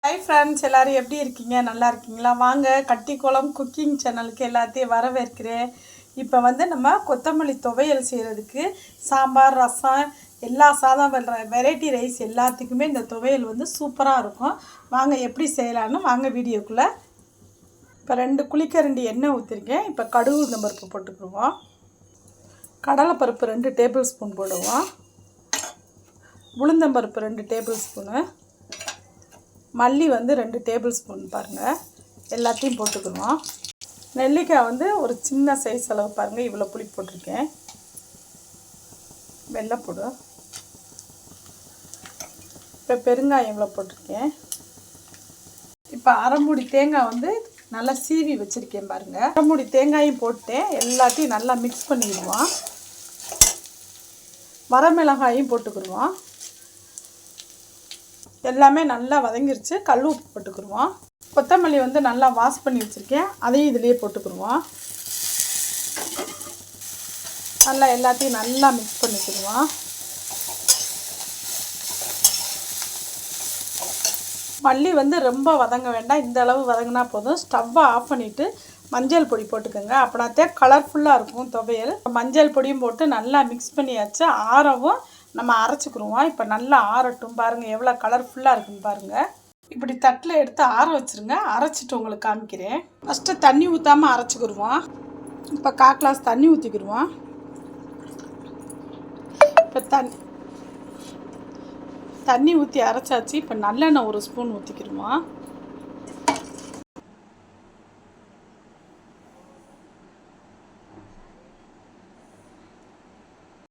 Hi friends, எல்லோரும் எப்படி இருக்கீங்க? நல்லா இருக்கீங்களா? வாங்க கட்டிக்குளம் குக்கிங் சேனலுக்கு எல்லாத்தையும் வரவேற்கிறேன். இப்போ நம்ம கொத்தமல்லி துவையல் செய்கிறதுக்கு சாம்பார், ரசம், எல்லா சாதம் வெரைட்டி ரைஸ் எல்லாத்துக்குமே இந்த துவையல் சூப்பராக இருக்கும். வாங்க எப்படி செய்யலான்னு வாங்க வீடியோக்குள்ளே. இப்போ 2 குழிக்கரண்டி எண்ணெய் ஊற்றிருக்கேன். இப்போ கடுகு உளுந்தம்பருப்பு போட்டுக்குருவோம். கடலைப்பருப்பு 2 டேபிள் ஸ்பூன் போடுவோம். உளுந்தம்பருப்பு 2 டேபிள் ஸ்பூனு. மல்லி 2 டேபிள் ஸ்பூன் பாருங்கள், எல்லாத்தையும் போட்டுக்குருவோம். நெல்லிக்காய் ஒரு சின்ன சைஸ் அளவு பாருங்கள், இவ்வளோ புளி போட்டிருக்கேன். வெள்ளைப்பூடு, இப்போ பெருங்காயம் இவ்வளோ போட்டிருக்கேன். இப்போ அரைமுடி தேங்காய் நல்லா சீவி வச்சுருக்கேன் பாருங்கள். அரைமுடி தேங்காயும் போட்டேன். எல்லாத்தையும் நல்லா மிக்ஸ் பண்ணிடுவோம். வரமிளகாயும் போட்டுக்குருவோம். எல்லாமே நல்லா வதங்கிருச்சு. கல் உப்பு போட்டுக்குருவோம். கொத்தமல்லி நல்லா வாஷ் பண்ணி வச்சுருக்கேன், அதையும் இதிலேயே போட்டுக்குருவோம். நல்லா எல்லாத்தையும் நல்லா மிக்ஸ் பண்ணிக்குருவோம். மல்லி ரொம்ப வதங்க வேண்டாம், இந்த அளவு வதங்கினா போதும். ஸ்டவ்வை ஆஃப் பண்ணிவிட்டு மஞ்சள் பொடி போட்டுக்கோங்க, அப்படின்னாத்தே கலர்ஃபுல்லாக இருக்கும் துவையல். மஞ்சள் பொடியும் போட்டு நல்லா மிக்ஸ் பண்ணியாச்சு. ஆறவும் நம்ம அரைச்சிக்குருவோம். இப்போ நல்லா ஆறட்டும். பாருங்கள் எவ்வளோ கலர்ஃபுல்லாக இருக்குன்னு பாருங்கள். இப்படி தட்டில் எடுத்து ஆற வச்சுருங்க, அரைச்சிட்டு உங்களுக்கு காமிக்கிறேன். ஃபஸ்ட்டு தண்ணி ஊற்றாமல் அரைச்சிக்கிடுவோம். இப்போ 1/4 கிளாஸ் தண்ணி ஊற்றிக்கிடுவோம். இப்போ தண்ணி ஊற்றி அரைச்சாச்சு. இப்போ நல்லெண்ணெய் 1 ஸ்பூன் ஊற்றிக்கிடுவோம்.